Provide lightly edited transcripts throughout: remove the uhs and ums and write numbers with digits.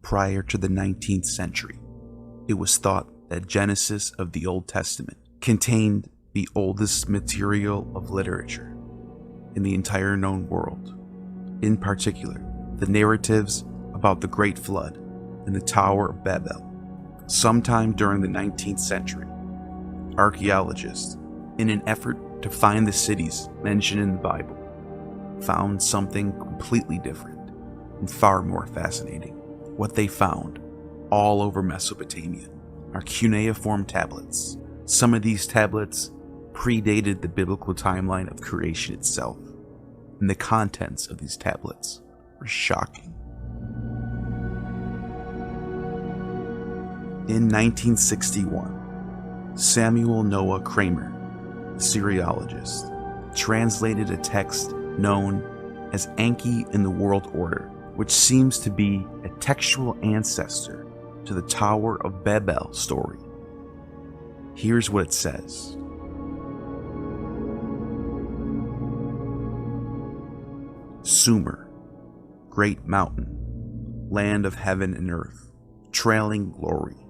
prior to the 19th century, it was thought that Genesis of the Old Testament contained the oldest material of literature in the entire known world. In particular, the narratives about the Great Flood and the Tower of Babel. Sometime during the 19th century, archaeologists, in an effort to find the cities mentioned in the Bible, found something completely different and far more fascinating. What they found all over Mesopotamia are cuneiform tablets. Some of these tablets predated the biblical timeline of creation itself, and the contents of these tablets were shocking. In 1961, Samuel Noah Kramer, a Assyriologist, translated a text known as Enki in the World Order, which seems to be a textual ancestor to the Tower of Babel story. Here's what it says. Sumer, great mountain, land of heaven and earth, trailing glory,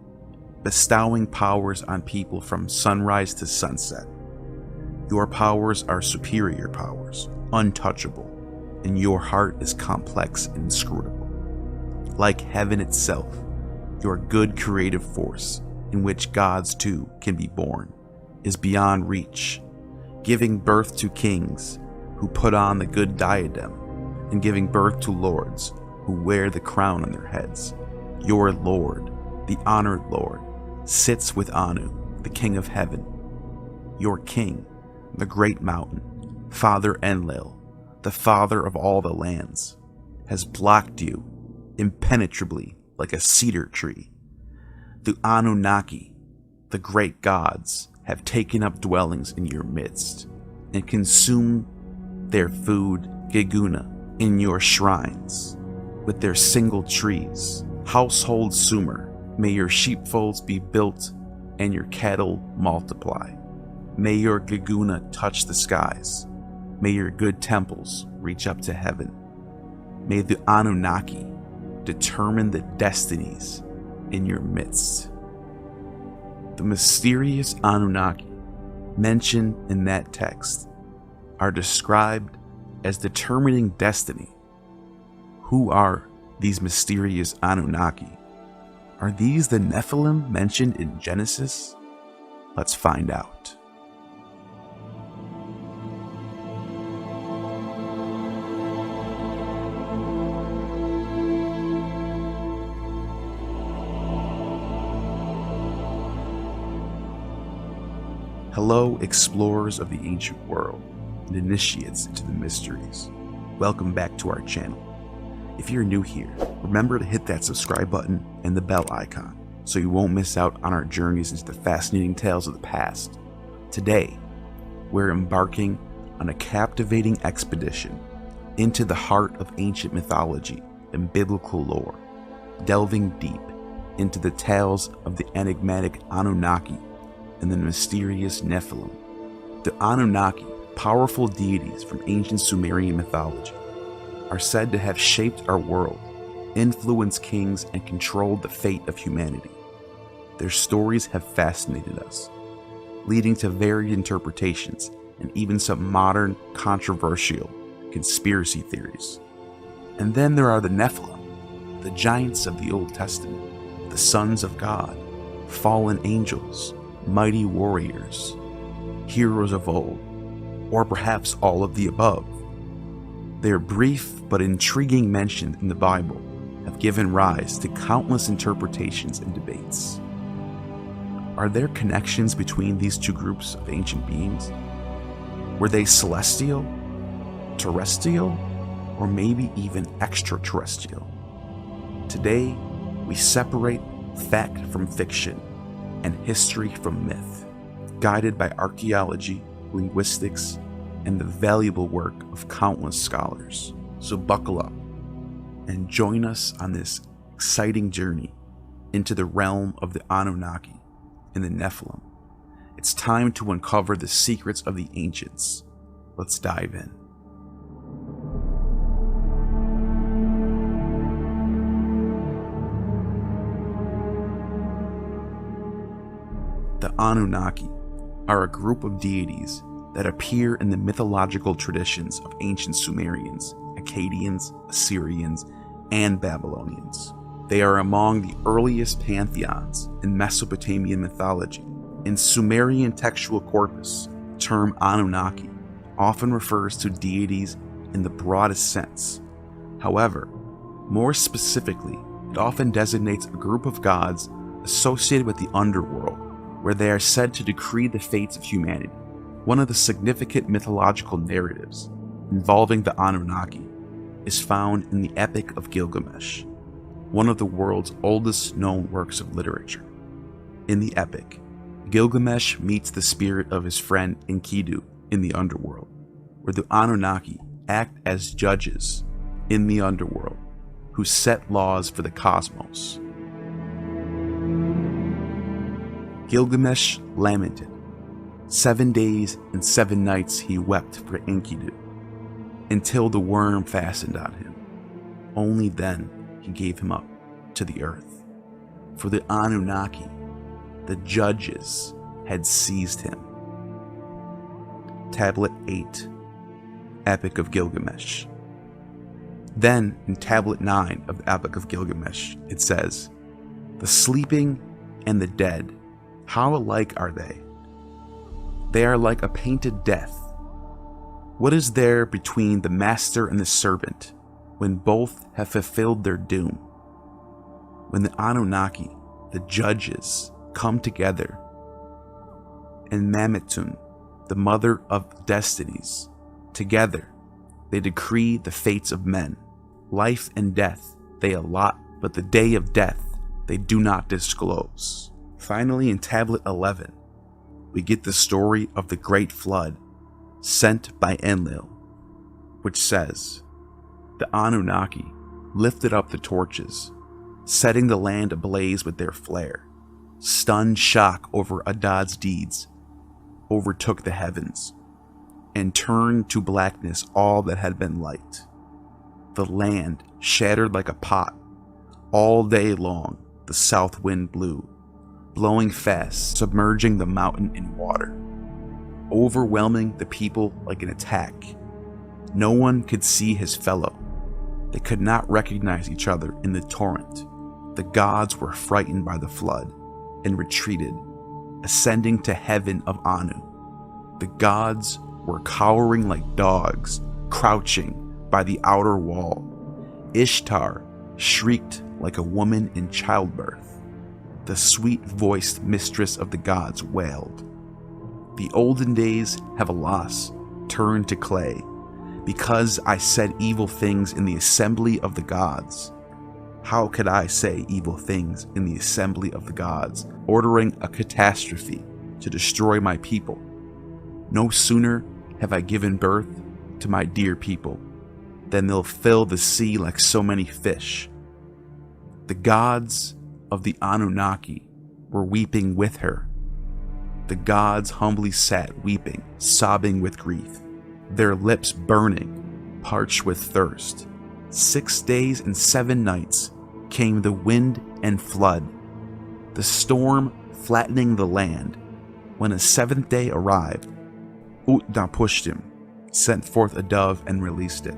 bestowing powers on people from sunrise to sunset. Your powers are superior powers, untouchable, and your heart is complex and inscrutable. Like heaven itself, your good creative force, in which gods too can be born, is beyond reach, giving birth to kings who put on the good diadem, and giving birth to lords who wear the crown on their heads. Your Lord, the honored Lord, sits with Anu, the King of Heaven. Your King, the great mountain, Father Enlil, the father of all the lands, has blocked you impenetrably like a cedar tree. The Anunnaki, the great gods, have taken up dwellings in your midst and consumed their food, Geguna, in your shrines with their single trees. Household Sumer, may your sheepfolds be built and your cattle multiply. May your Geguna touch the skies. May your good temples reach up to heaven. May the Anunnaki determine the destinies in your midst. The mysterious Anunnaki mentioned in that text are described as determining destiny. Who are these mysterious Anunnaki? Are these the Nephilim mentioned in Genesis? Let's find out. Hello, explorers of the ancient world and initiates into the mysteries. Welcome back to our channel. If you're new here, remember to hit that subscribe button and the bell icon so you won't miss out on our journeys into the fascinating tales of the past. Today, we're embarking on a captivating expedition into the heart of ancient mythology and biblical lore, delving deep into the tales of the enigmatic Anunnaki and the mysterious Nephilim. The Anunnaki, powerful deities from ancient Sumerian mythology, are said to have shaped our world, influenced kings, and controlled the fate of humanity. Their stories have fascinated us, leading to varied interpretations and even some modern, controversial conspiracy theories. And then there are the Nephilim, the giants of the Old Testament, the sons of God, fallen angels, mighty warriors, heroes of old, or perhaps all of the above. Their brief but intriguing mention in the Bible have given rise to countless interpretations and debates. Are there connections between these two groups of ancient beings? Were they celestial, terrestrial, or maybe even extraterrestrial? Today, we separate fact from fiction and history from myth, guided by archaeology, linguistics, and the valuable work of countless scholars. So buckle up and join us on this exciting journey into the realm of the Anunnaki and the Nephilim. It's time to uncover the secrets of the ancients. Let's dive in. The Anunnaki are a group of deities that appear in the mythological traditions of ancient Sumerians, Akkadians, Assyrians, and Babylonians. They are among the earliest pantheons in Mesopotamian mythology. In Sumerian textual corpus, the term Anunnaki often refers to deities in the broadest sense. However, more specifically, it often designates a group of gods associated with the underworld, where they are said to decree the fates of humanity. One of the significant mythological narratives involving the Anunnaki is found in the Epic of Gilgamesh, one of the world's oldest known works of literature. In the epic, Gilgamesh meets the spirit of his friend Enkidu in the underworld, where the Anunnaki act as judges in the underworld who set laws for the cosmos. Gilgamesh lamented. 7 days and 7 nights he wept for Enkidu, until the worm fastened on him. Only then he gave him up to the earth. For the Anunnaki, the judges, had seized him. Tablet 8, Epic of Gilgamesh. Then, in Tablet 9 of the Epic of Gilgamesh, it says, "The sleeping and the dead, how alike are they? They are like a painted death. What is there between the master and the servant when both have fulfilled their doom? When the Anunnaki, the judges, come together, and Mametun, the mother of destinies, together they decree the fates of men. Life and death they allot, but the day of death they do not disclose." Finally, in Tablet 11, we get the story of the Great Flood sent by Enlil, which says, "The Anunnaki lifted up the torches, setting the land ablaze with their flare. Stunned shock over Adad's deeds overtook the heavens, and turned to blackness all that had been light. The land shattered like a pot. All day long the south wind blew, blowing fast, submerging the mountain in water, overwhelming the people like an attack. No one could see his fellow. They could not recognize each other in the torrent. The gods were frightened by the flood and retreated, ascending to heaven of Anu. The gods were cowering like dogs, crouching by the outer wall. Ishtar shrieked like a woman in childbirth. The sweet-voiced mistress of the gods wailed. The olden days have alas turned to clay, because I said evil things in the assembly of the gods. How could I say evil things in the assembly of the gods, ordering a catastrophe to destroy my people? No sooner have I given birth to my dear people than they'll fill the sea like so many fish." The gods of the Anunnaki were weeping with her. The gods humbly sat weeping, sobbing with grief, their lips burning, parched with thirst. 6 days and 7 nights came the wind and flood, the storm flattening the land. When a 7th day arrived, Utnapishtim sent forth a dove and released it.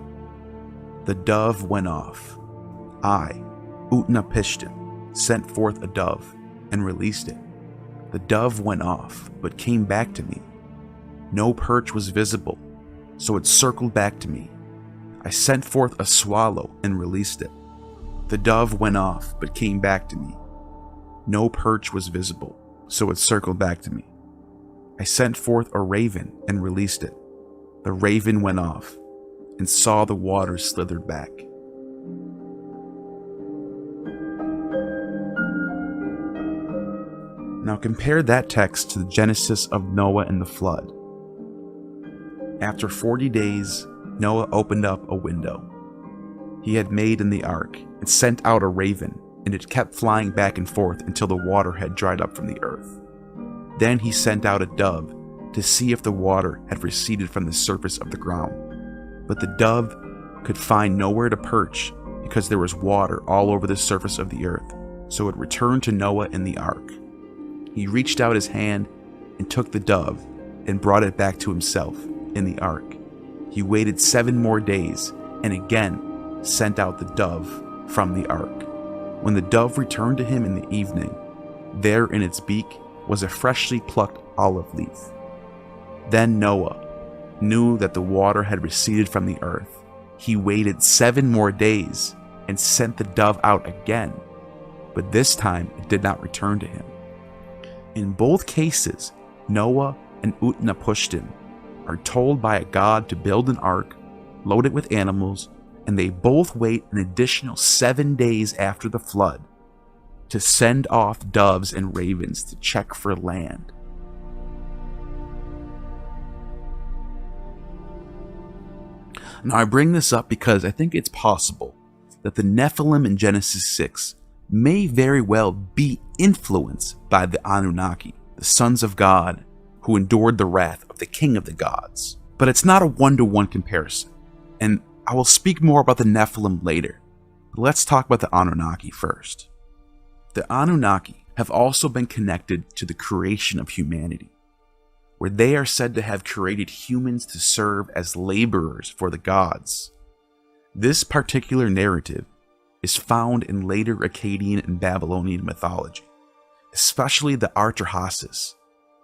The dove went off. I, Utnapishtim, sent forth a dove and released it. The dove went off, but came back to me. No perch was visible, so it circled back to me. I sent forth a swallow and released it. The dove went off, but came back to me. No perch was visible, so it circled back to me. I sent forth a raven and released it. The raven went off, and saw the waters slithered back. Now compare that text to the Genesis of Noah and the flood. After 40 days, Noah opened up a window he had made in the ark and sent out a raven, and it kept flying back and forth until the water had dried up from the earth. Then he sent out a dove to see if the water had receded from the surface of the ground. But the dove could find nowhere to perch because there was water all over the surface of the earth, so it returned to Noah in the ark. He reached out his hand and took the dove and brought it back to himself in the ark. He waited 7 more days and again sent out the dove from the ark. When the dove returned to him in the evening, there in its beak was a freshly plucked olive leaf. Then Noah knew that the water had receded from the earth. He waited 7 more days and sent the dove out again, but this time it did not return to him. In both cases, Noah and Utnapishtim are told by a god to build an ark, load it with animals, and they both wait an additional 7 days after the flood to send off doves and ravens to check for land. Now I bring this up because I think it's possible that the Nephilim in Genesis 6 may very well be influenced by the Anunnaki, the sons of God who endured the wrath of the king of the gods. But it's not a one-to-one comparison, and I will speak more about the Nephilim later. But let's talk about the Anunnaki first. The Anunnaki have also been connected to the creation of humanity, where they are said to have created humans to serve as laborers for the gods. This particular narrative is found in later Akkadian and Babylonian mythology, especially the Atrahasis,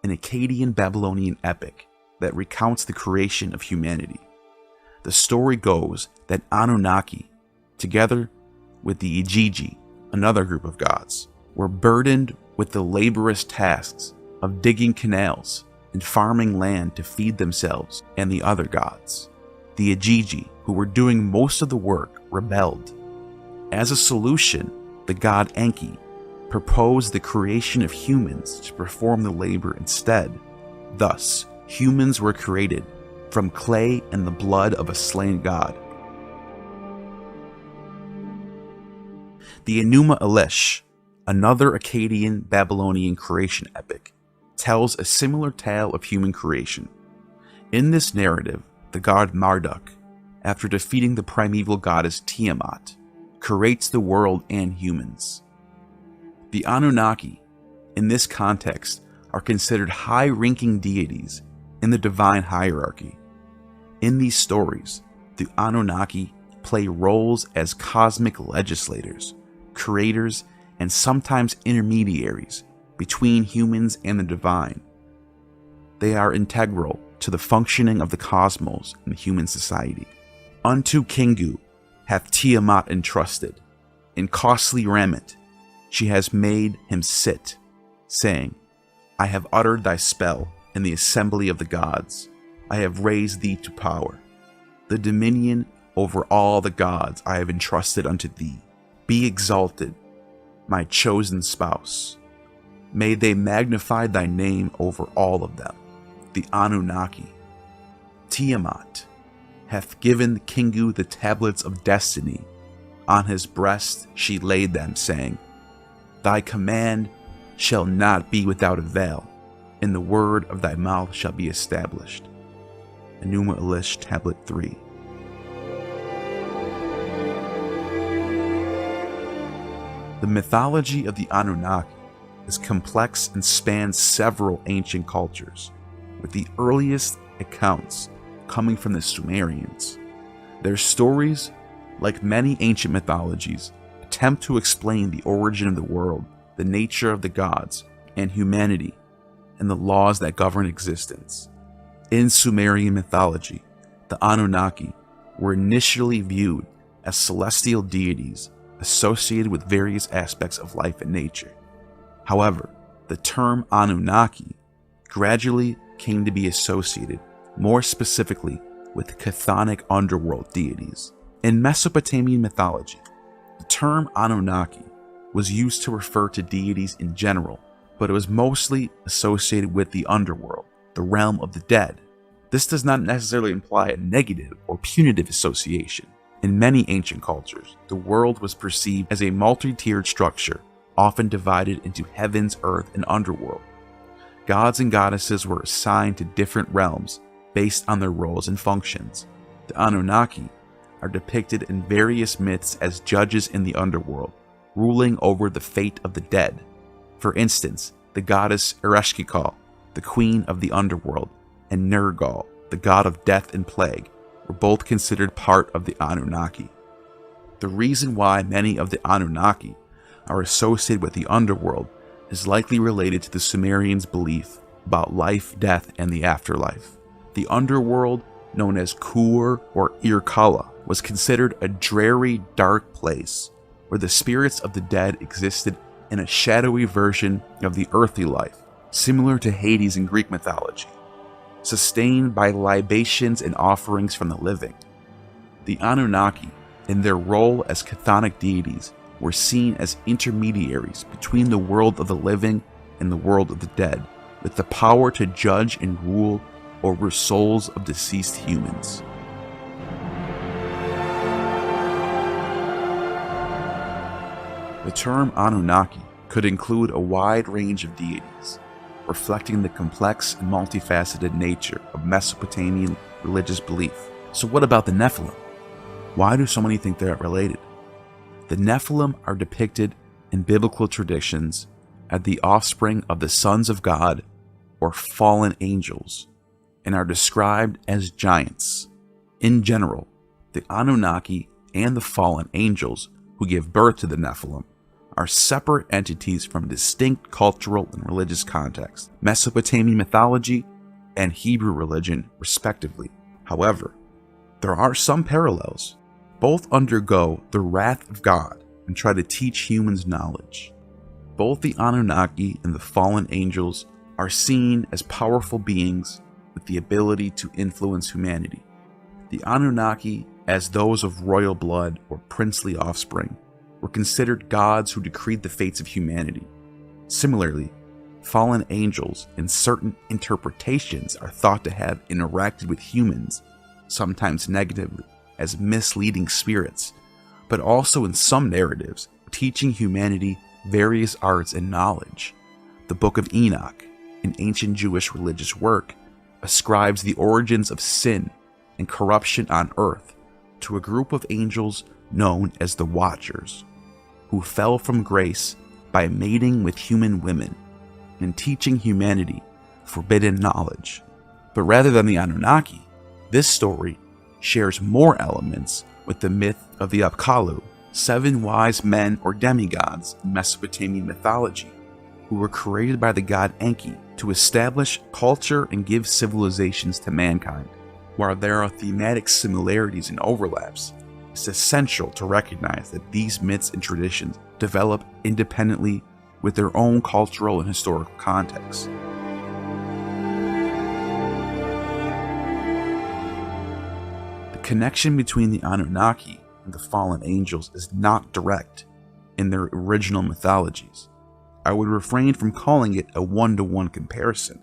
an Akkadian Babylonian epic that recounts the creation of humanity. The story goes that Anunnaki, together with the Igigi, another group of gods, were burdened with the laborious tasks of digging canals and farming land to feed themselves and the other gods. The Igigi, who were doing most of the work, rebelled. As a solution, the god Enki proposed the creation of humans to perform the labor instead. Thus, humans were created from clay and the blood of a slain god. The Enuma Elish, another Akkadian Babylonian creation epic, tells a similar tale of human creation. In this narrative, the god Marduk, after defeating the primeval goddess Tiamat, creates the world and humans. The Anunnaki, in this context, are considered high-ranking deities in the divine hierarchy. In these stories, the Anunnaki play roles as cosmic legislators, creators, and sometimes intermediaries between humans and the divine. They are integral to the functioning of the cosmos and human society. Unto Kingu hath Tiamat entrusted, in costly raiment she has made him sit, saying, I have uttered thy spell in the assembly of the gods. I have raised thee to power. The dominion over all the gods I have entrusted unto thee. Be exalted, my chosen spouse. May they magnify thy name over all of them, the Anunnaki. Tiamat hath given Kingu the tablets of destiny. On his breast she laid them, saying, Thy command shall not be without avail, and the word of thy mouth shall be established. Enuma Elish, Tablet 3. The mythology of the Anunnaki is complex and spans several ancient cultures, with the earliest accounts coming from the Sumerians. Their stories, like many ancient mythologies, attempt to explain the origin of the world, the nature of the gods, and humanity, and the laws that govern existence. In Sumerian mythology, the Anunnaki were initially viewed as celestial deities associated with various aspects of life and nature. However, the term Anunnaki gradually came to be associated more specifically with chthonic underworld deities. In Mesopotamian mythology, the term Anunnaki was used to refer to deities in general, but it was mostly associated with the underworld, the realm of the dead. This does not necessarily imply a negative or punitive association. In many ancient cultures, the world was perceived as a multi-tiered structure, often divided into heavens, earth, and underworld. Gods and goddesses were assigned to different realms based on their roles and functions. The Anunnaki are depicted in various myths as judges in the underworld, ruling over the fate of the dead. For instance, the goddess Ereshkigal, the queen of the underworld, and Nergal, the god of death and plague, were both considered part of the Anunnaki. The reason why many of the Anunnaki are associated with the underworld is likely related to the Sumerians' belief about life, death, and the afterlife. The underworld, known as Kur or Irkalla, was considered a dreary, dark place where the spirits of the dead existed in a shadowy version of the earthly life, similar to Hades in Greek mythology, sustained by libations and offerings from the living. The Anunnaki, in their role as chthonic deities, were seen as intermediaries between the world of the living and the world of the dead, with the power to judge and rule over souls of deceased humans. The term Anunnaki could include a wide range of deities, reflecting the complex and multifaceted nature of Mesopotamian religious belief. So what about the Nephilim? Why do so many think they're related? The Nephilim are depicted in biblical traditions as the offspring of the sons of God or fallen angels, and are described as giants. In general, the Anunnaki and the fallen angels who give birth to the Nephilim are separate entities from distinct cultural and religious contexts, Mesopotamian mythology and Hebrew religion, respectively. However, there are some parallels. Both undergo the wrath of God and try to teach humans knowledge. Both the Anunnaki and the fallen angels are seen as powerful beings with the ability to influence humanity. The Anunnaki, as those of royal blood or princely offspring, were considered gods who decreed the fates of humanity. Similarly, fallen angels in certain interpretations are thought to have interacted with humans, sometimes negatively, as misleading spirits, but also in some narratives, teaching humanity various arts and knowledge. The Book of Enoch, an ancient Jewish religious work, ascribes the origins of sin and corruption on earth to a group of angels known as the Watchers, who fell from grace by mating with human women and teaching humanity forbidden knowledge. But rather than the Anunnaki, this story shares more elements with the myth of the Apkallu, 7 wise men or demigods in Mesopotamian mythology, who were created by the god Enki to establish culture and give civilizations to mankind. While there are thematic similarities and overlaps, it's essential to recognize that these myths and traditions develop independently with their own cultural and historical contexts. The connection between the Anunnaki and the fallen angels is not direct in their original mythologies. I would refrain from calling it a one-to-one comparison,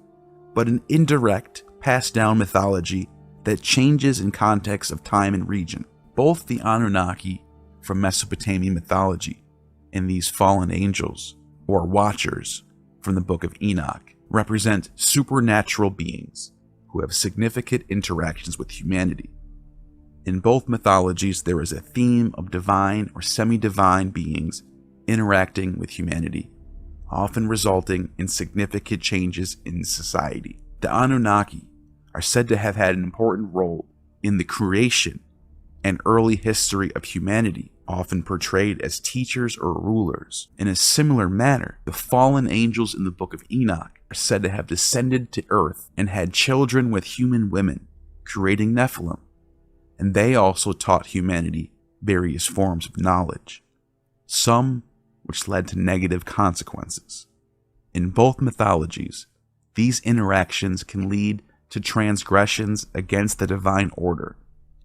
but an indirect, passed-down mythology that changes in context of time and region. Both the Anunnaki from Mesopotamian mythology and these fallen angels, or Watchers, from the Book of Enoch, represent supernatural beings who have significant interactions with humanity. In both mythologies, there is a theme of divine or semi-divine beings interacting with humanity, often resulting in significant changes in society. The Anunnaki are said to have had an important role in the creation and early history of humanity, often portrayed as teachers or rulers. In a similar manner, the fallen angels in the Book of Enoch are said to have descended to earth and had children with human women, creating Nephilim, and they also taught humanity various forms of knowledge, some which led to negative consequences. In both mythologies, these interactions can lead to transgressions against the divine order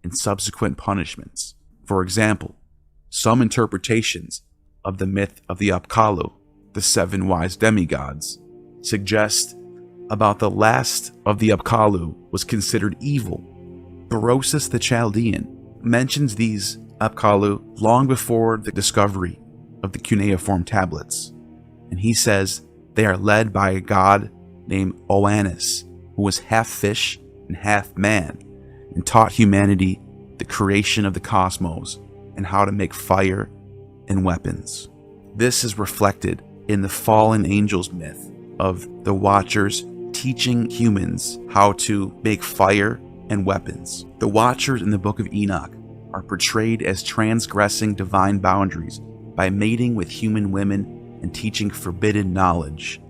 and subsequent punishments. For example, some interpretations of the myth of the Apkallu, the 7 wise demigods, suggest about the last of the Apkallu was considered evil. Berosus the Chaldean mentions these Apkallu long before the discovery of the cuneiform tablets, and he says they are led by a god named Oannes, who was half fish and half man, and taught humanity the creation of the cosmos and how to make fire and weapons. This is reflected in the fallen angels myth of the Watchers teaching humans how to make fire and weapons. The Watchers in the Book of Enoch are portrayed as transgressing divine boundaries by mating with human women and teaching forbidden knowledge,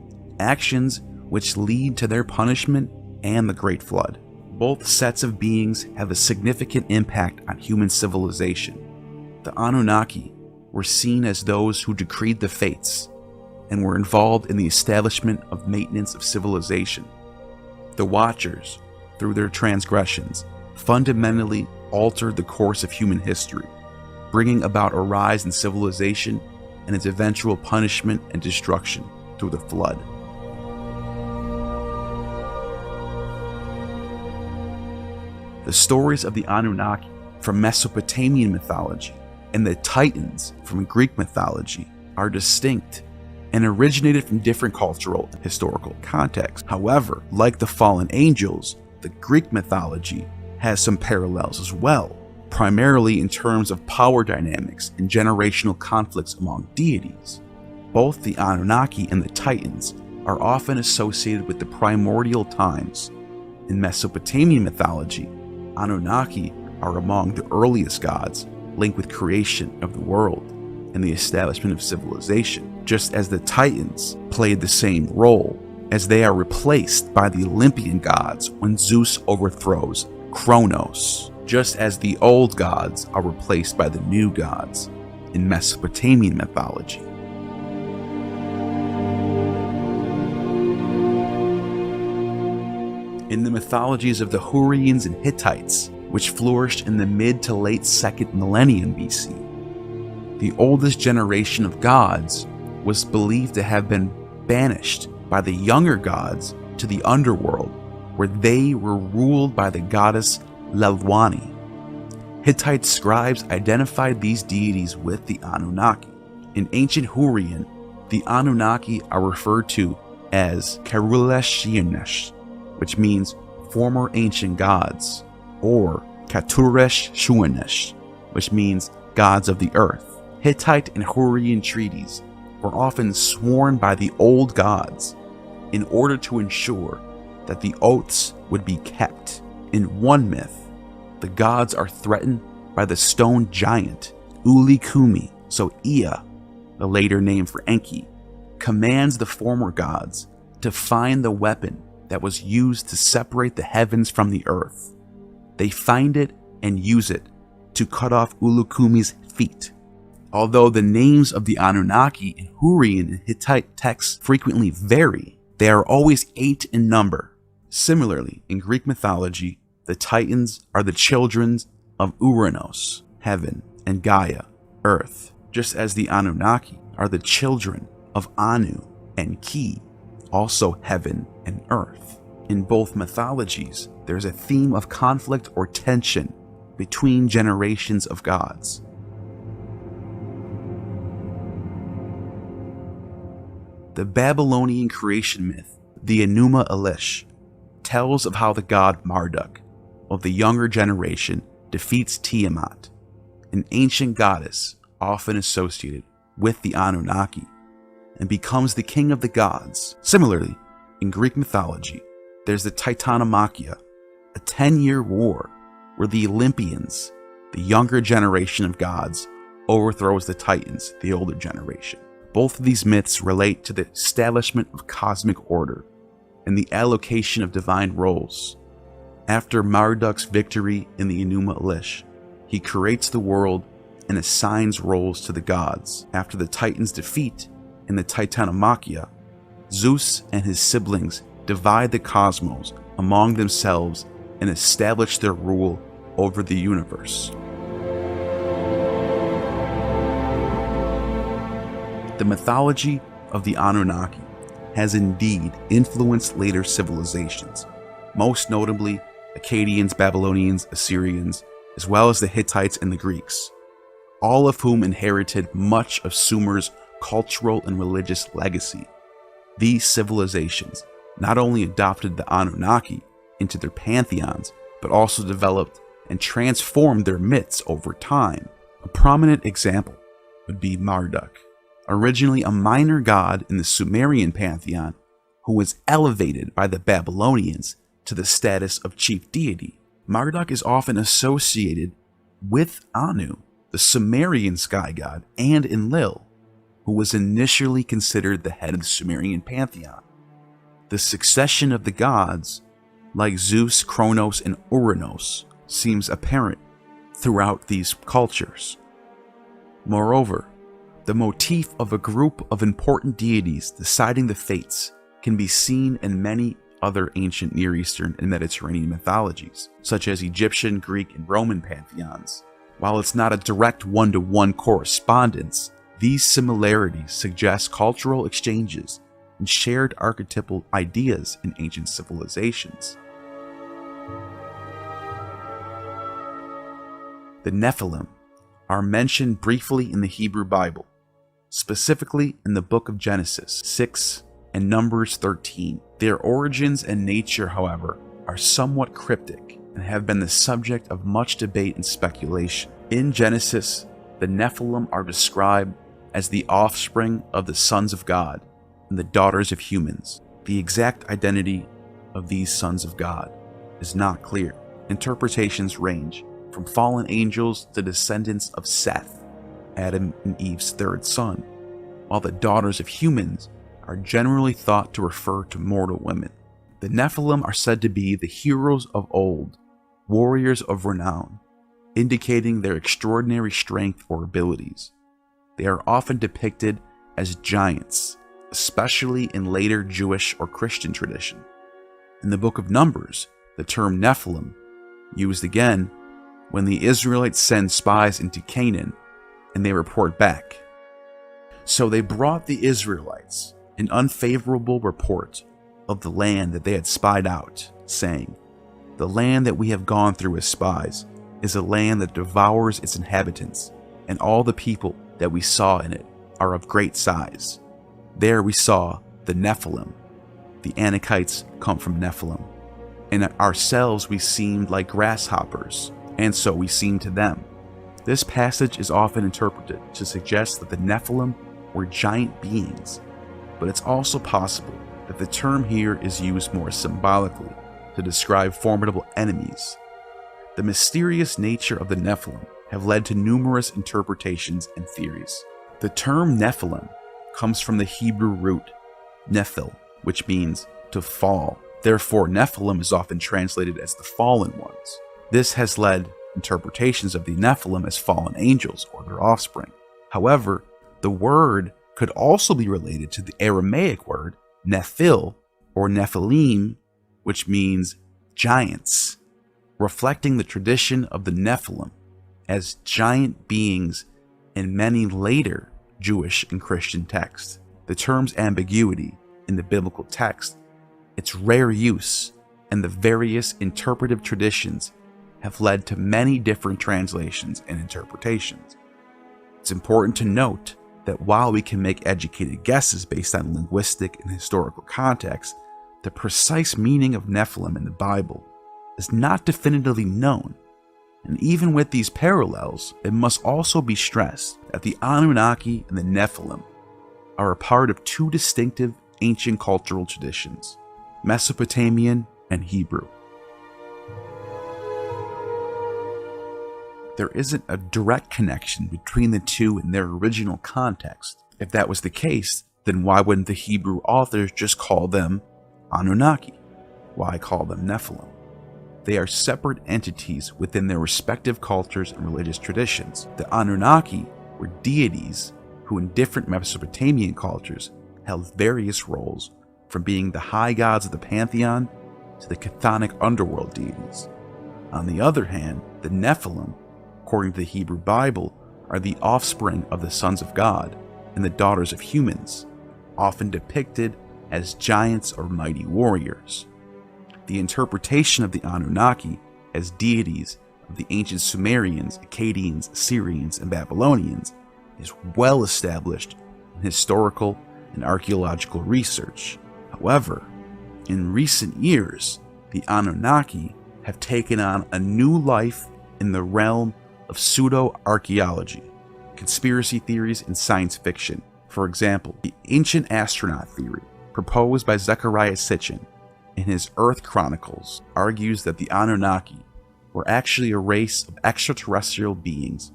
actions which lead to their punishment and the Great Flood. Both sets of beings have a significant impact on human civilization. The Anunnaki were seen as those who decreed the fates and were involved in the establishment of maintenance of civilization. The Watchers, through their transgressions, fundamentally altered the course of human history, bringing about a rise in civilization and its eventual punishment and destruction through the flood. The stories of the Anunnaki from Mesopotamian mythology and the Titans from Greek mythology are distinct and originated from different cultural and historical contexts. However, like the fallen angels, the Greek mythology has some parallels as well, primarily in terms of power dynamics and generational conflicts among deities. Both the Anunnaki and the Titans are often associated with the primordial times. In Mesopotamian mythology, Anunnaki are among the earliest gods linked with creation of the world and the establishment of civilization, just as the Titans played the same role, as they are replaced by the Olympian gods when Zeus overthrows Kronos, just as the old gods are replaced by the new gods in Mesopotamian mythology. In the mythologies of the Hurrians and Hittites, which flourished in the mid to late 2nd millennium BC, the oldest generation of gods was believed to have been banished by the younger gods to the underworld, where they were ruled by the goddess Lelwani. Hittite scribes identified these deities with the Anunnaki. In ancient Hurrian, the Anunnaki are referred to as Karulesh, which means former ancient gods, or Katuresh Shuanesh, which means gods of the earth. Hittite and Hurrian treaties were often sworn by the old gods in order to ensure that the oaths would be kept. In one myth, the gods are threatened by the stone giant Ulikumi, so Ea, the later name for Enki, commands the former gods to find the weapon that was used to separate the heavens from the earth. They find it and use it to cut off Ulukumi's feet. Although the names of the Anunnaki in Hurrian and Hittite texts frequently vary, they are always 8 in number. Similarly, in Greek mythology, the Titans are the children of Uranos, heaven, and Gaia, earth, just as the Anunnaki are the children of Anu and Ki, also heaven and earth. In both mythologies, there's a theme of conflict or tension between generations of gods. The Babylonian creation myth, the Enuma Elish, tells of how the god Marduk of the younger generation defeats Tiamat, an ancient goddess often associated with the Anunnaki, and becomes the king of the gods. Similarly, in Greek mythology, there's the Titanomachia, a 10-year war where the Olympians, the younger generation of gods, overthrows the Titans, the older generation. Both of these myths relate to the establishment of cosmic order and the allocation of divine roles. After Marduk's victory in the Enuma Elish, he creates the world and assigns roles to the gods. After the Titans' defeat in the Titanomachia, Zeus and his siblings divide the cosmos among themselves and establish their rule over the universe. The mythology of the Anunnaki has indeed influenced later civilizations, most notably Akkadians, Babylonians, Assyrians, as well as the Hittites and the Greeks, all of whom inherited much of Sumer's cultural and religious legacy. These civilizations not only adopted the Anunnaki into their pantheons, but also developed and transformed their myths over time. A prominent example would be Marduk, originally a minor god in the Sumerian pantheon, who was elevated by the Babylonians to the status of chief deity. Marduk is often associated with Anu, the Sumerian sky god, and Enlil, who was initially considered the head of the Sumerian pantheon. The succession of the gods, like Zeus, Kronos, and Uranos, seems apparent throughout these cultures. Moreover, the motif of a group of important deities deciding the fates can be seen in many other ancient Near Eastern and Mediterranean mythologies, such as Egyptian, Greek, and Roman pantheons. While it's not a direct one-to-one correspondence, these similarities suggest cultural exchanges and shared archetypal ideas in ancient civilizations. The Nephilim are mentioned briefly in the Hebrew Bible, specifically in the book of Genesis 6 and Numbers 13. Their origins and nature, however, are somewhat cryptic and have been the subject of much debate and speculation. In Genesis, the Nephilim are described as the offspring of the sons of God and the daughters of humans. The exact identity of these sons of God is not clear. Interpretations range from fallen angels to descendants of Seth, Adam and Eve's third son, while the daughters of humans are generally thought to refer to mortal women. The Nephilim are said to be the heroes of old, warriors of renown, indicating their extraordinary strength or abilities. They are often depicted as giants, especially in later Jewish or Christian tradition. In the book of Numbers, the term Nephilim, used again when the Israelites send spies into Canaan and they report back. So they brought the Israelites an unfavorable report of the land that they had spied out, saying, "The land that we have gone through as spies is a land that devours its inhabitants, and all the people that we saw in it are of great size. There we saw the Nephilim. The Anakites come from Nephilim. And ourselves we seemed like grasshoppers, and so we seemed to them." This passage is often interpreted to suggest that the Nephilim were giant beings, but it's also possible that the term here is used more symbolically to describe formidable enemies. The mysterious nature of the Nephilim have led to numerous interpretations and theories. The term Nephilim comes from the Hebrew root nephil, which means to fall. Therefore, Nephilim is often translated as the fallen ones. This has led interpretations of the Nephilim as fallen angels or their offspring. However, the word could also be related to the Aramaic word nephil or Nephilim, which means giants, reflecting the tradition of the Nephilim as giant beings in many later Jewish and Christian texts. The term's ambiguity in the biblical text, its rare use, and the various interpretive traditions have led to many different translations and interpretations. It's important to note that while we can make educated guesses based on linguistic and historical context, the precise meaning of Nephilim in the Bible is not definitively known. And even with these parallels, it must also be stressed that the Anunnaki and the Nephilim are a part of two distinctive ancient cultural traditions, Mesopotamian and Hebrew. There isn't a direct connection between the two in their original context. If that was the case, then why wouldn't the Hebrew authors just call them Anunnaki? Why call them Nephilim? They are separate entities within their respective cultures and religious traditions. The Anunnaki were deities who in different Mesopotamian cultures held various roles, from being the high gods of the pantheon to the chthonic underworld deities. On the other hand, the Nephilim, according to the Hebrew Bible, are the offspring of the sons of God and the daughters of humans, often depicted as giants or mighty warriors. The interpretation of the Anunnaki as deities of the ancient Sumerians, Akkadians, Assyrians, and Babylonians is well established in historical and archaeological research. However, in recent years, the Anunnaki have taken on a new life in the realm of pseudo-archaeology, conspiracy theories, and science fiction. For example, the ancient astronaut theory proposed by Zecharia Sitchin in his Earth Chronicles, argues that the Anunnaki were actually a race of extraterrestrial beings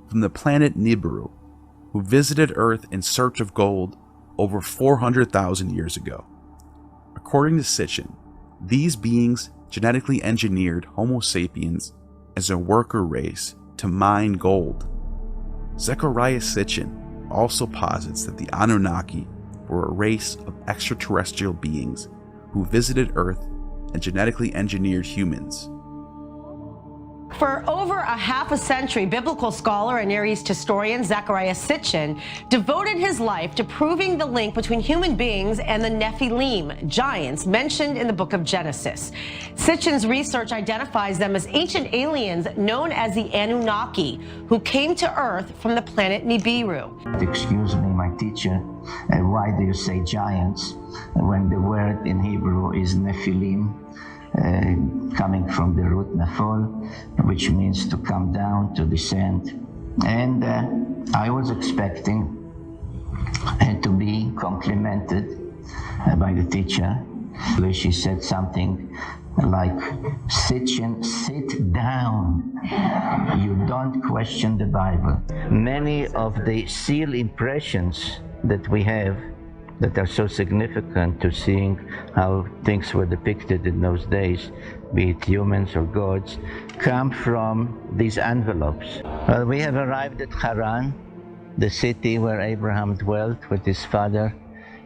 from the planet Nibiru who visited Earth in search of gold over 400,000 years ago. According to Sitchin, these beings genetically engineered Homo sapiens as a worker race to mine gold. Zecharia Sitchin also posits that the Anunnaki were a race of extraterrestrial beings who visited Earth and genetically engineered humans. For over a half a century, biblical scholar and Near East historian Zecharia Sitchin devoted his life to proving the link between human beings and the Nephilim, giants mentioned in the book of Genesis. Sitchin's research identifies them as ancient aliens known as the Anunnaki, who came to Earth from the planet Nibiru. Excuse me, my teacher, why do you say giants when the word in Hebrew is Nephilim? Coming from the root Nephol, which means to come down, to descend. And I was expecting to be complimented by the teacher. She said something like, Sitchin, sit down. You don't question the Bible. Many of the seal impressions that we have that are so significant to seeing how things were depicted in those days, be it humans or gods, come from these envelopes. Well, we have arrived at Haran, the city where Abraham dwelt with his father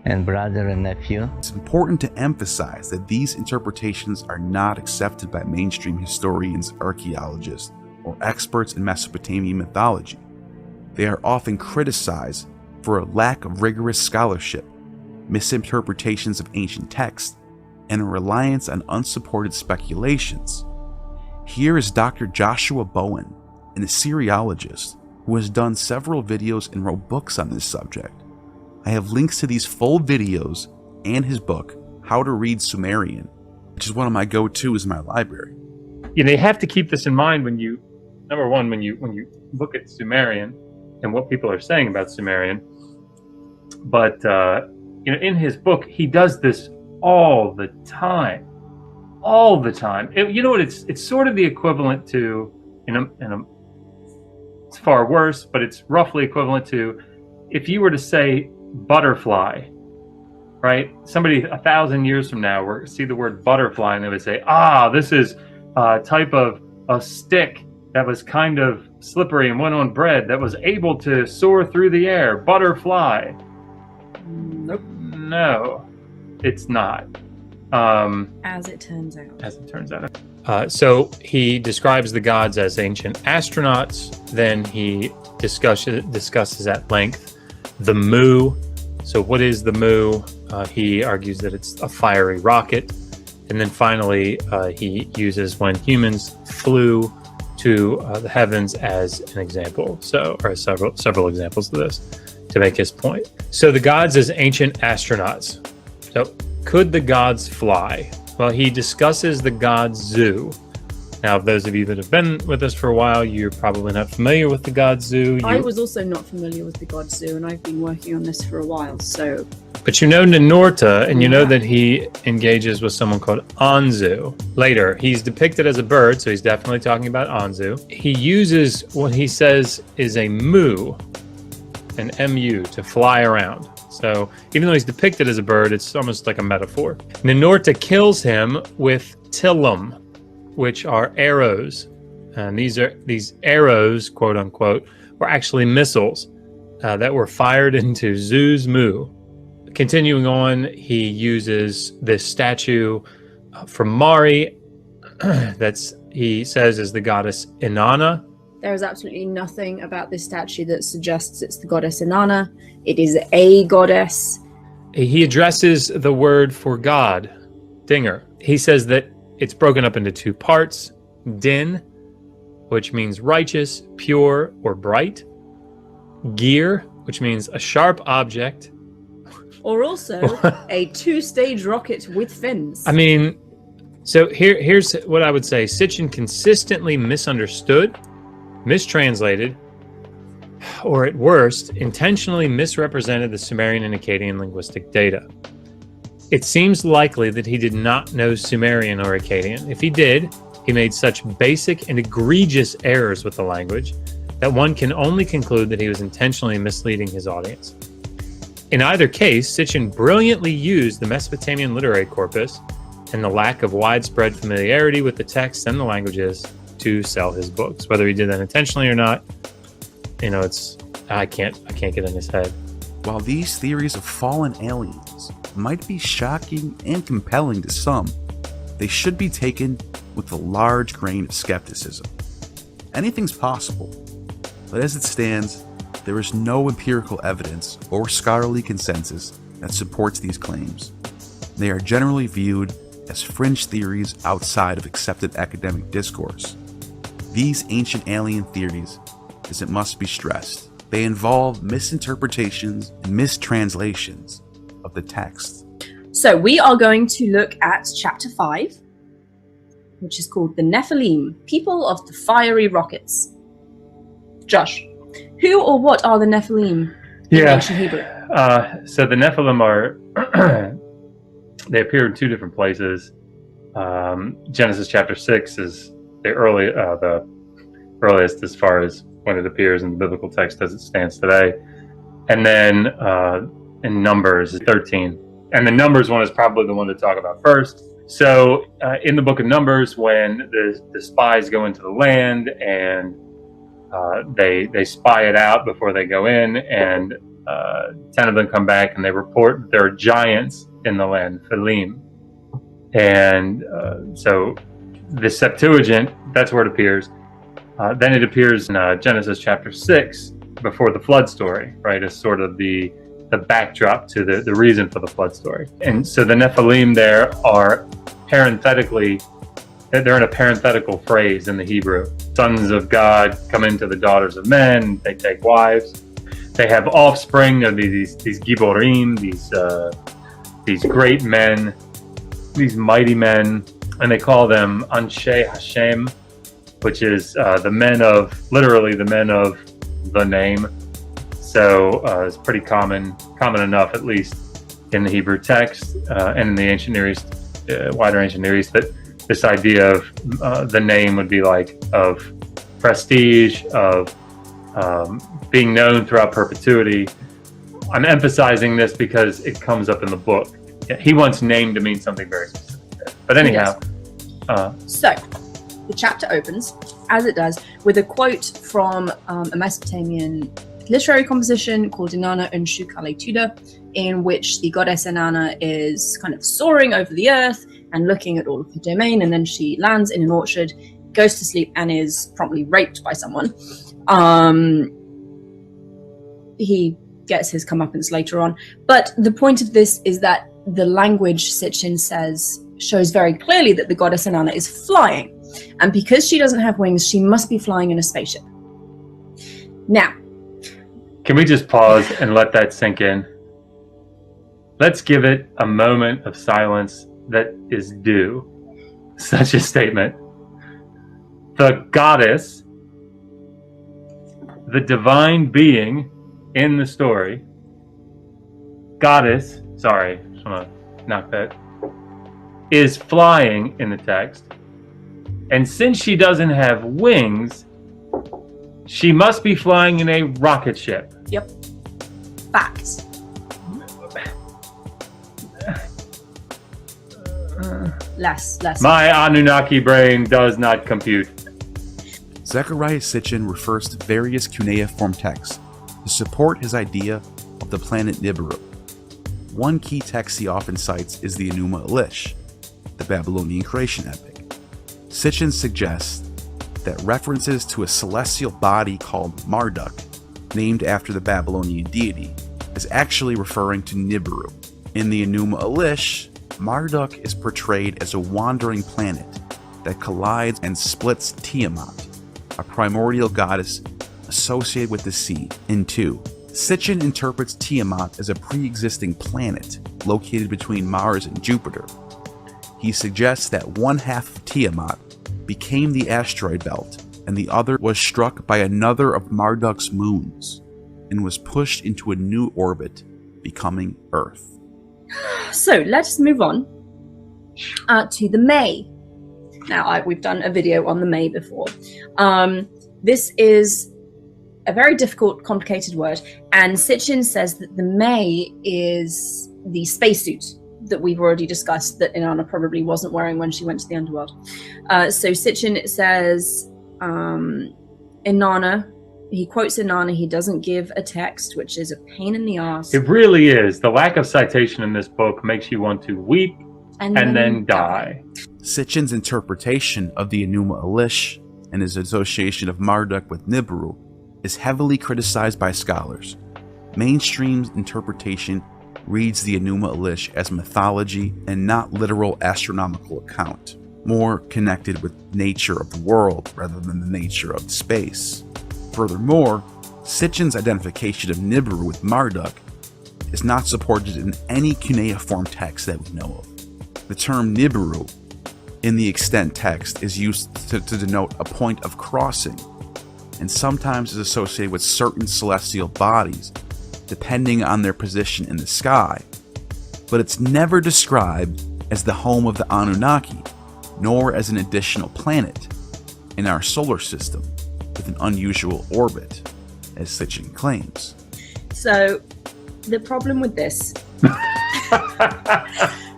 and brother and nephew. It's important to emphasize that these interpretations are not accepted by mainstream historians, archaeologists, or experts in Mesopotamian mythology. They are often criticized for a lack of rigorous scholarship, misinterpretations of ancient texts, and a reliance on unsupported speculations. Here is Dr. Joshua Bowen, an Assyriologist who has done several videos and wrote books on this subject. I have links to these full videos and his book, How to Read Sumerian, which is one of my go-tos in my library. You know, you have to keep this in mind when you, number one, when you look at Sumerian and what people are saying about Sumerian. But you know, in his book, he does this all the time. You know what? It's sort of the equivalent to, it's far worse, but it's roughly equivalent to if you were to say butterfly, right? Somebody 1,000 years from now would see the word butterfly and they would say, this is a type of a stick that was kind of slippery and went on bread that was able to soar through the air. Butterfly. Nope. No, it's not. As it turns out. So he describes the gods as ancient astronauts. Then he discusses at length the Mu. So what is the Mu? He argues that it's a fiery rocket. And then finally, he uses when humans flew to the heavens as an example. So, or several examples of this to make his point. So the gods as ancient astronauts. So could the gods fly? Well, he discusses the god Zu. Now, those of you that have been with us for a while, you're probably not familiar with the god Zu. I was also not familiar with the god Zu, and I've been working on this for a while, so... But you know Ninurta, and you know that he engages with someone called Anzu. Later, he's depicted as a bird, so he's definitely talking about Anzu. He uses what he says is a mu, an mu, to fly around. So even though he's depicted as a bird, it's almost like a metaphor. Ninurta kills him with Tilum, which are arrows. And these arrows, quote unquote, were actually missiles that were fired into Zu's mu. Continuing on, he uses this statue from Mari he says is the goddess Inanna. There is absolutely nothing about this statue that suggests it's the goddess Inanna. It is a goddess. He addresses the word for God, Dinger. He says that it's broken up into two parts, Din, which means righteous, pure, or bright. Gear, which means a sharp object. Or also a two-stage rocket with fins. I mean, so here's what I would say. Sitchin consistently misunderstood, mistranslated, or at worst, intentionally misrepresented the Sumerian and Akkadian linguistic data. It seems likely that he did not know Sumerian or Akkadian. If he did, he made such basic and egregious errors with the language that one can only conclude that he was intentionally misleading his audience. In either case, Sitchin brilliantly used the Mesopotamian literary corpus and the lack of widespread familiarity with the texts and the languages to sell his books. Whether he did that intentionally or not, I can't get in his head. While these theories of fallen aliens might be shocking and compelling to some, they should be taken with a large grain of skepticism. Anything's possible, but as it stands, there is no empirical evidence or scholarly consensus that supports these claims. They are generally viewed as fringe theories outside of accepted academic discourse. These ancient alien theories, as it must be stressed, they involve misinterpretations and mistranslations of the text. So we are going to look at chapter 5, which is called the Nephilim, people of the fiery rockets. Josh, who or what are the Nephilim in ancient Hebrew? So the Nephilim are, they appear in two different places. Genesis chapter 6 is the earliest as far as when it appears in the biblical text as it stands today. And then in Numbers 13. And the Numbers one is probably the one to talk about first. So in the book of Numbers, when the spies go into the land and they spy it out before they go in, and 10 of them come back and they report there are giants in the land, Nephilim. And so the Septuagint, that's where it appears. Then it appears in Genesis chapter 6 before the flood story, right, as sort of the backdrop to the reason for the flood story. And so the Nephilim there are parenthetically, they're in a parenthetical phrase in the Hebrew. Sons of God come into the daughters of men, they take wives. They have offspring of these Giborim, these great men, these mighty men, and they call them Anshe Hashem, which is literally the men of the name. So it's pretty common enough, at least in the Hebrew text and in the ancient Near East, wider ancient Near East, that this idea of the name would be like of prestige, of being known throughout perpetuity. I'm emphasizing this because it comes up in the book. He wants name to mean something very specific. But anyhow. So the chapter opens, as it does, with a quote from a Mesopotamian literary composition called Inanna Unshu Kaletuda, in which the goddess Inanna is kind of soaring over the earth and looking at all of her domain, and then she lands in an orchard, goes to sleep, and is promptly raped by someone. He gets his comeuppance later on. But the point of this is that the language, Sitchin says, shows very clearly that the goddess Inanna is flying. And because she doesn't have wings, she must be flying in a spaceship. Now, can we just pause and let that sink in? Let's give it a moment of silence that is due such a statement. The goddess, the divine being in the story, goddess, sorry, just want to knock that, is flying in the text. And since she doesn't have wings, she must be flying in a rocket ship. Yep. Facts. Less. My Anunnaki brain does not compute. Zechariah Sitchin refers to various cuneiform texts to support his idea of the planet Nibiru. One key text he often cites is the Enuma Elish, the Babylonian creation epic. Sitchin suggests that references to a celestial body called Marduk, named after the Babylonian deity, is actually referring to Nibiru. In the Enuma Elish, Marduk is portrayed as a wandering planet that collides and splits Tiamat, a primordial goddess associated with the sea, in two. Sitchin interprets Tiamat as a pre-existing planet located between Mars and Jupiter. He suggests that one half of Tiamat became the asteroid belt and the other was struck by another of Marduk's moons and was pushed into a new orbit, becoming Earth. So let us move on to the May. Now, we've done a video on the May before. This is a very difficult, complicated word, and Sitchin says that the May is the spacesuit that we've already discussed that Inanna probably wasn't wearing when she went to the underworld. So Sitchin says, Inanna, he quotes Inanna, he doesn't give a text, which is a pain in the ass. It really is. The lack of citation in this book makes you want to weep and then die. Sitchin's interpretation of the Enuma Elish and his association of Marduk with Nibiru is heavily criticized by scholars. Mainstream interpretation reads the Enuma Elish as mythology and not literal astronomical account, more connected with nature of the world rather than the nature of space. Furthermore, Sitchin's identification of Nibiru with Marduk is not supported in any cuneiform text that we know of. The term Nibiru in the extant text is used to denote a point of crossing, and sometimes is associated with certain celestial bodies, depending on their position in the sky. But it's never described as the home of the Anunnaki, nor as an additional planet in our solar system with an unusual orbit, as Sitchin claims. So, the problem with this,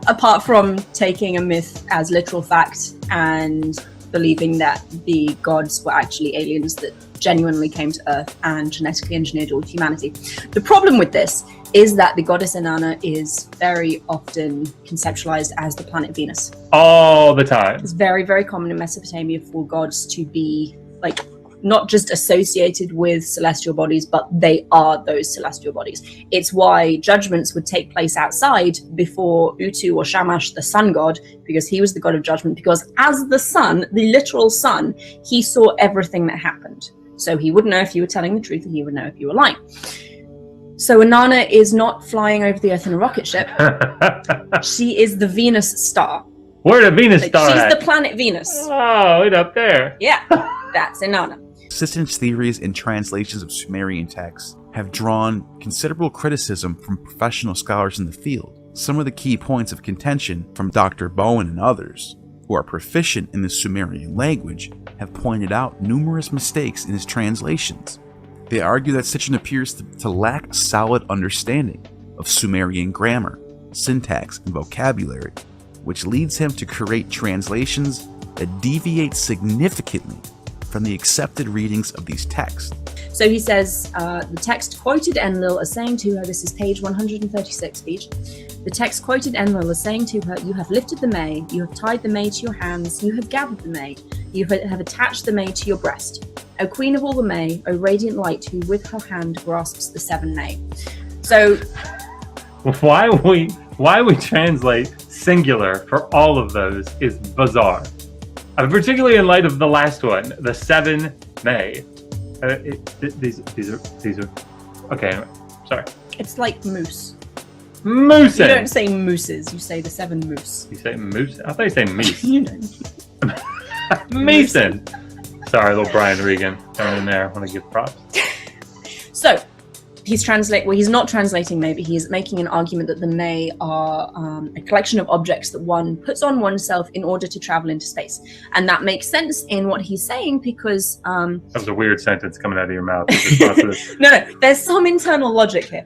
apart from taking a myth as literal fact and believing that the gods were actually aliens that genuinely came to Earth and genetically engineered all humanity. The problem with this is that the goddess Inanna is very often conceptualized as the planet Venus. All the time. It's very, very common in Mesopotamia for gods to be like not just associated with celestial bodies, but they are those celestial bodies. It's why judgments would take place outside before Utu or Shamash, the sun god, because he was the god of judgment, because as the sun, the literal sun, he saw everything that happened. So he would know if you were telling the truth and he would know if you were lying. So Inanna is not flying over the Earth in a rocket ship. She is the Venus star. Where the Venus star She's at? the planet Venus. Oh, it's up there. Yeah, that's Inanna. Sitchin's theories and translations of Sumerian texts have drawn considerable criticism from professional scholars in the field. Some of the key points of contention from Dr. Bowen and others, who are proficient in the Sumerian language, have pointed out numerous mistakes in his translations. They argue that Sitchin appears to lack a solid understanding of Sumerian grammar, syntax, and vocabulary, which leads him to create translations that deviate significantly from the accepted readings of these texts. So he says, the text quoted Enlil as saying to her, this is page 136 speech, the text quoted Enlil as saying to her, you have lifted the May, you have tied the May to your hands, you have gathered the May, you have attached the May to your breast. O queen of all the May, O radiant light who with her hand grasps the seven May. So why we translate singular for all of those is bizarre. Particularly in light of the last one, the seven May. These are okay. Anyway, sorry. it's like moose. Moosin. You don't say mooses, you say the seven moose. You say moose? I thought you say meese. You know. Meeson. Sorry, little Brian Regan down in there. I want to give props. So he's he's not translating May, but he's making an argument that the May are a collection of objects that one puts on oneself in order to travel into space. And that makes sense in what he's saying because... that was a weird sentence coming out of your mouth. No, there's some internal logic here.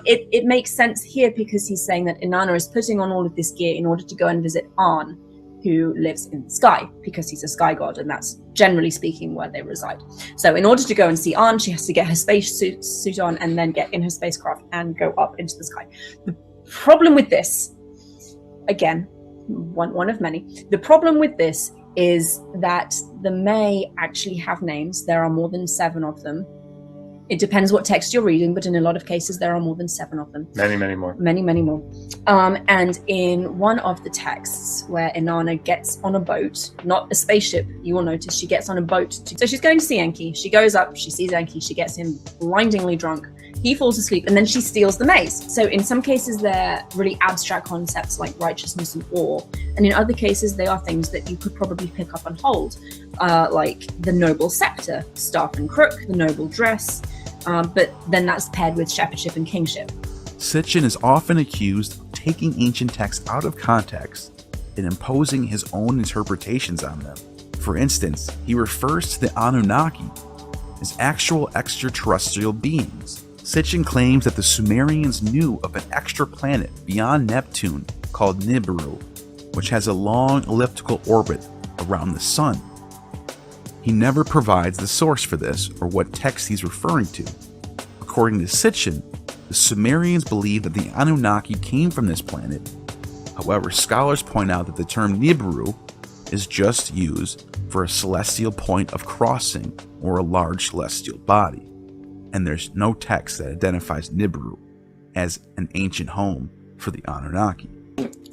It makes sense here because he's saying that Inanna is putting on all of this gear in order to go and visit An, who lives in the sky, because he's a sky god, and that's generally speaking where they reside. So in order to go and see An, she has to get her space suit on and then get in her spacecraft and go up into the sky. The problem with this, again, one of many, the problem with this is that the May actually have names. There are more than 7 of them. It depends what text you're reading, but in a lot of cases, there are more than 7 of them. Many more. Many more. And in one of the texts where Inanna gets on a boat, not a spaceship, you will notice she gets on a boat. So she's going to see Enki. She goes up, she sees Enki, she gets him blindingly drunk. He falls asleep, and then she steals the maze. So in some cases, they're really abstract concepts like righteousness and awe. And in other cases, they are things that you could probably pick up and hold, like the noble scepter, staff and crook, the noble dress. But then that's paired with shepherdship and kingship. Sitchin is often accused of taking ancient texts out of context and imposing his own interpretations on them. For instance, he refers to the Anunnaki as actual extraterrestrial beings. Sitchin claims that the Sumerians knew of an extra planet beyond Neptune called Nibiru, which has a long elliptical orbit around the sun. He never provides the source for this or what text he's referring to. According to Sitchin, the Sumerians believed that the Anunnaki came from this planet. However, scholars point out that the term Nibiru is just used for a celestial point of crossing or a large celestial body, and there's no text that identifies Nibiru as an ancient home for the Anunnaki.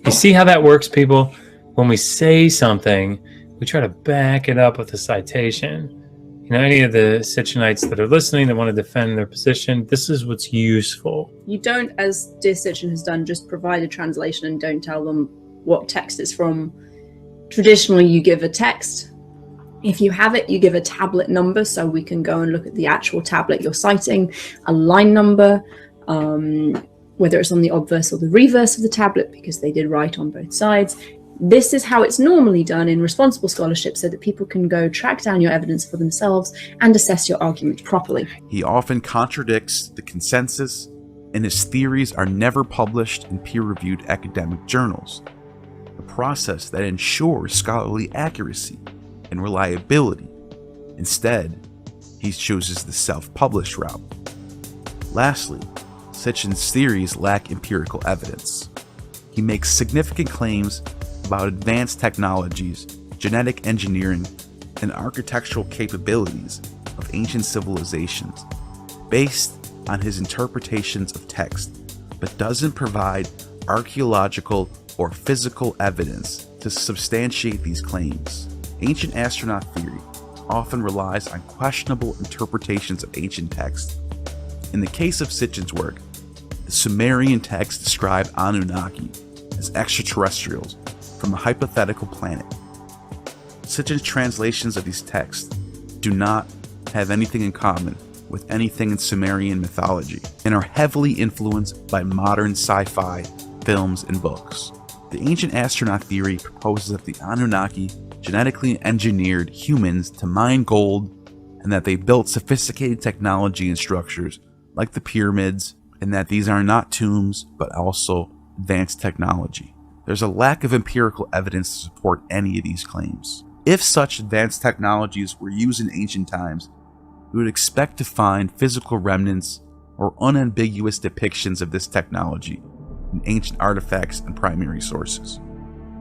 You see how that works, people? When we say something, we try to back it up with a citation. You know, any of the Sitchinites that are listening that want to defend their position, this is what's useful. You don't, as Dear Sitchin has done, just provide a translation and don't tell them what text it's from. Traditionally, you give a text. If you have it, you give a tablet number so we can go and look at the actual tablet you're citing, a line number, whether it's on the obverse or the reverse of the tablet, because they did write on both sides. This is how it's normally done in responsible scholarship so that people can go track down your evidence for themselves and assess your argument properly. He often contradicts the consensus, and his theories are never published in peer-reviewed academic journals, a process that ensures scholarly accuracy and reliability. Instead, he chooses the self-published route. Lastly, Sitchin's theories lack empirical evidence. He makes significant claims about advanced technologies, genetic engineering, and architectural capabilities of ancient civilizations based on his interpretations of text, but doesn't provide archaeological or physical evidence to substantiate these claims. Ancient astronaut theory often relies on questionable interpretations of ancient texts. In the case of Sitchin's work, the Sumerian texts describe Anunnaki as extraterrestrials from a hypothetical planet. Sitchin's translations of these texts do not have anything in common with anything in Sumerian mythology and are heavily influenced by modern sci-fi films and books. The ancient astronaut theory proposes that the Anunnaki genetically engineered humans to mine gold, and that they built sophisticated technology and structures like the pyramids, and that these are not tombs but also advanced technology. There's a lack of empirical evidence to support any of these claims. If such advanced technologies were used in ancient times, we would expect to find physical remnants or unambiguous depictions of this technology in ancient artifacts and primary sources.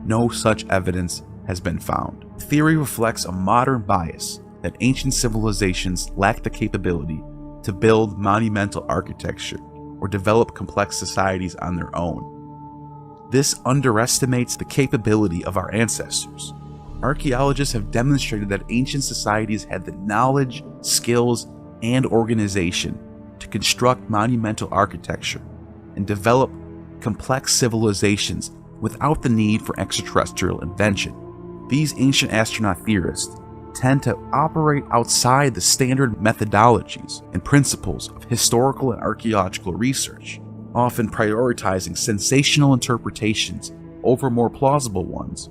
No such evidence has been found. The theory reflects a modern bias that ancient civilizations lack the capability to build monumental architecture or develop complex societies on their own. This underestimates the capability of our ancestors. Archaeologists have demonstrated that ancient societies had the knowledge, skills, and organization to construct monumental architecture and develop complex civilizations without the need for extraterrestrial invention. These ancient astronaut theorists tend to operate outside the standard methodologies and principles of historical and archaeological research, often prioritizing sensational interpretations over more plausible ones,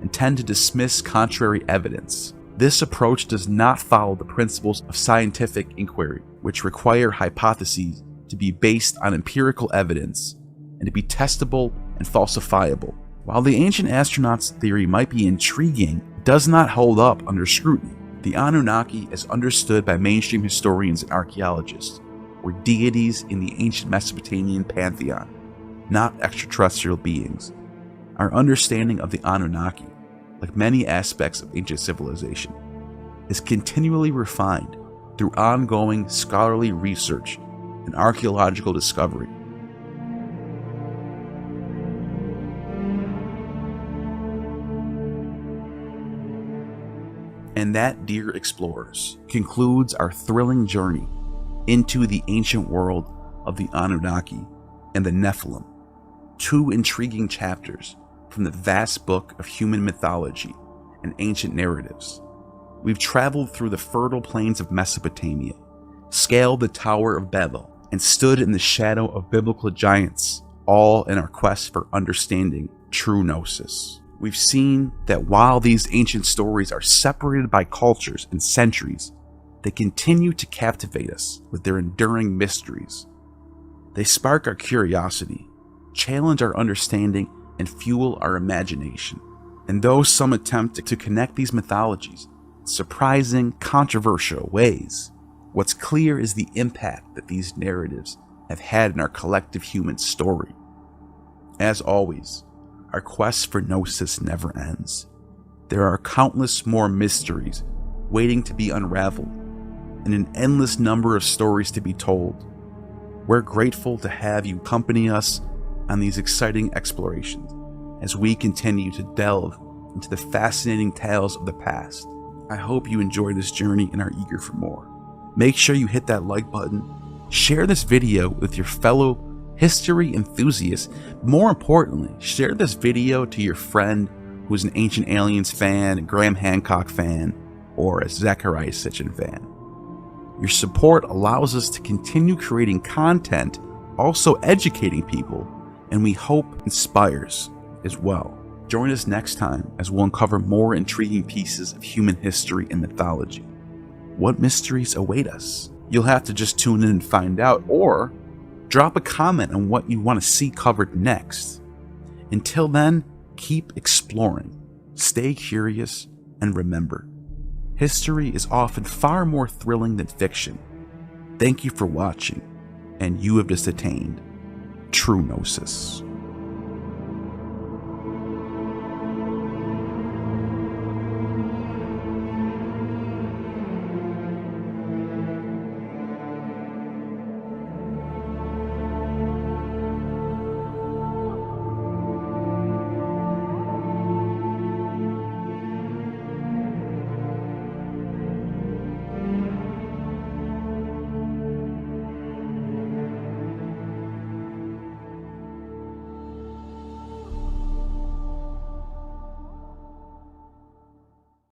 and tend to dismiss contrary evidence. This approach does not follow the principles of scientific inquiry, which require hypotheses to be based on empirical evidence and to be testable and falsifiable. While the ancient astronauts theory might be intriguing, it does not hold up under scrutiny. The Anunnaki, as understood by mainstream historians and archaeologists, were deities in the ancient Mesopotamian pantheon, not extraterrestrial beings. Our understanding of the Anunnaki, like many aspects of ancient civilization, is continually refined through ongoing scholarly research and archaeological discovery. And that, dear explorers, concludes our thrilling journey into the ancient world of the Anunnaki and the Nephilim, two intriguing chapters from the vast book of human mythology and ancient narratives. We've traveled through the fertile plains of Mesopotamia, scaled the Tower of Babel, and stood in the shadow of biblical giants all in our quest for understanding true gnosis. We've seen that while these ancient stories are separated by cultures and centuries, they continue to captivate us with their enduring mysteries. They spark our curiosity, challenge our understanding, and fuel our imagination. And though some attempt to connect these mythologies in surprising, controversial ways, what's clear is the impact that these narratives have had in our collective human story. As always, our quest for gnosis never ends. There are countless more mysteries waiting to be unraveled, and an endless number of stories to be told. We're grateful to have you accompany us on these exciting explorations as we continue to delve into the fascinating tales of the past. I hope you enjoy this journey and are eager for more. Make sure you hit that like button, share this video with your fellow history enthusiasts. More importantly, share this video to your friend who's an Ancient Aliens fan, a Graham Hancock fan, or a Zecharia Sitchin fan. Your support allows us to continue creating content, also educating people, and we hope inspires as well. Join us next time as we'll uncover more intriguing pieces of human history and mythology. What mysteries await us? You'll have to just tune in and find out, or drop a comment on what you want to see covered next. Until then, keep exploring, stay curious, and remember, history is often far more thrilling than fiction. Thank you for watching, and you have just attained true gnosis.